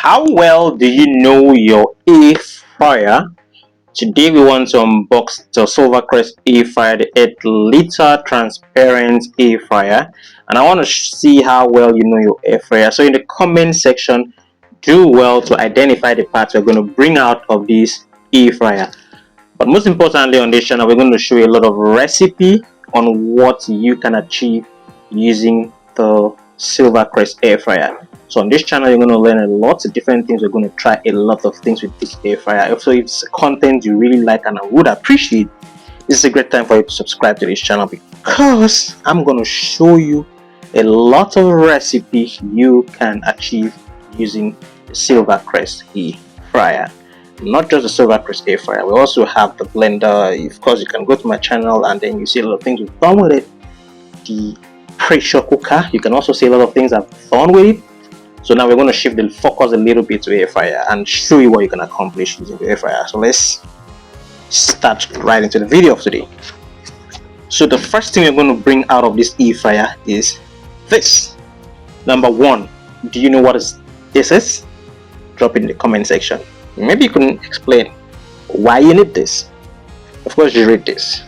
How well do you know your air fryer? Today we want to unbox the Silver Crest air fryer, the 8-liter transparent air fryer, and I want to see how well you know your air fryer. So in the comment section, do well to identify the parts we're going to bring out of this air fryer. But most importantly, on this channel, we're going to show you a lot of recipe on what you can achieve using the Silver Crest air fryer. So on this channel, you're going to learn a lot of different things. We're going to try a lot of things with this air fryer. Also, if it's content you really like and I would appreciate, this is a great time for you to subscribe to this channel, because I'm going to show you a lot of recipes you can achieve using the Silver Crest air fryer. Not just the Silver Crest air fryer, we also have the blender. Of course, you can go to my channel and then you see a lot of things we've done with it. The pressure cooker, you can also see a lot of things I've done with it. So now we're going to shift the focus a little bit to air fryer and show you what you can accomplish using the air fryer. So let's start right into the video of today. So the first thing we're going to bring out of this air fryer is this. Number one, do you know what this is? Drop in the comment section. Maybe you can explain why you need this. Of course, you read this.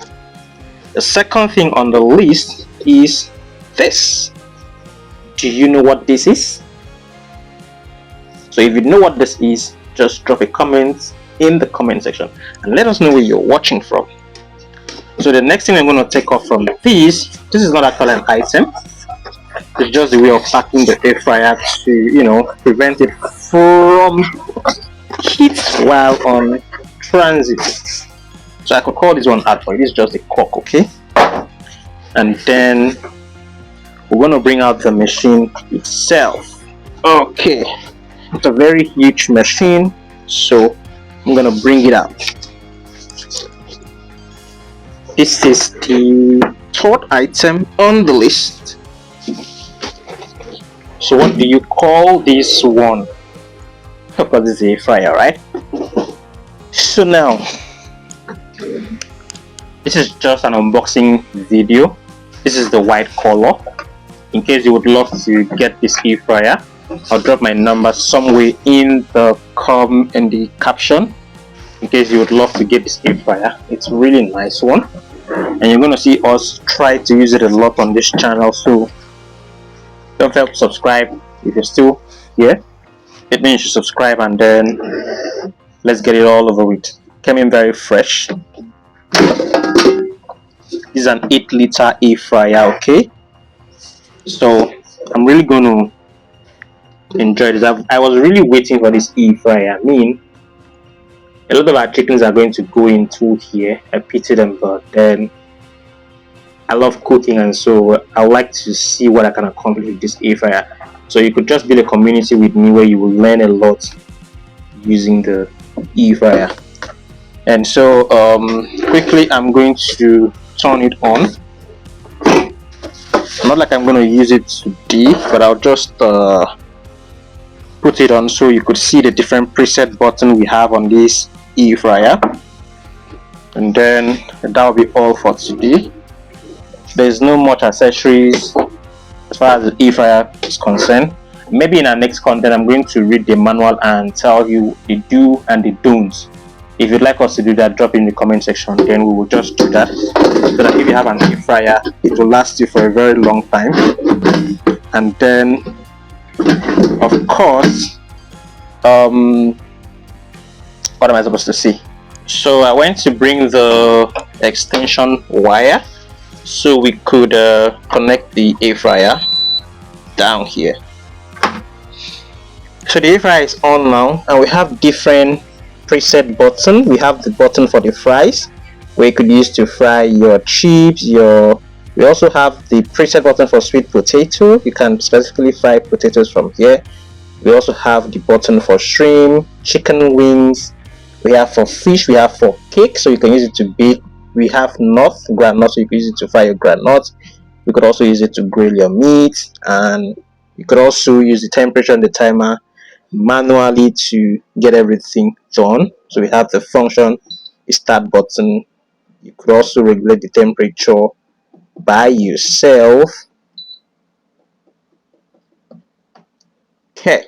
The second thing on the list is this. Do you know what this is? So if you know what this is, just drop a comment in the comment section and let us know where you're watching from. So the next thing I'm going to take off from this is not actually an item. It's just the way of packing the air fryer to, prevent it from heat while on transit. So I could call this one out, but it is just a cork, okay? And then we're going to bring out the machine itself. Okay, it's a very huge machine, so I'm going to bring it out. This is the third item on the list. So what do you call this one? Because it's a fryer, right? So now this is just an unboxing video. This is the white color. In case you would love to get this air fryer, I'll drop my number somewhere in the caption. In case you would love to get this air fryer, it's a really nice one, and you're gonna see us try to use it a lot on this channel. So don't forget to subscribe if you're still here. It means you should subscribe, and then let's get it all over with. Came in very fresh. This is an 8-liter air fryer, okay? So I'm really going to enjoy this. I was really waiting for this air fryer. I mean, a lot of our chickens are going to go into here. I pity them, but then I love cooking, and so I would like to see what I can accomplish with this air fryer. So you could just build a community with me where you will learn a lot using the air fryer. And so quickly I'm going to turn it on. Not like I'm going to use it today, but I'll just put it on so you could see the different preset button we have on this air fryer. And then that will be all for today. There's no much accessories as far as the air fryer is concerned. Maybe in our next content I'm going to read the manual and tell you the do and the don'ts. If you'd like us to do that, drop in the comment section, then we will just do that, so that if you have an air fryer, it will last you for a very long time. And then of course, what am I supposed to say? So I went to bring the extension wire so we could connect the air fryer down here. So the air fryer is on now, and we have different preset button. We have the button for the fries, where you could use to fry your chips. We also have the preset button for sweet potato. You can specifically fry potatoes from here. We also have the button for shrimp, chicken wings. We have for fish. We have for cake, so you can use it to bake. We have groundnut, so you can use it to fry your groundnut. You could also use it to grill your meat, and you could also use the temperature and the timer manually to get everything done. So we have the function, the start button. You could also regulate the temperature by yourself. Okay,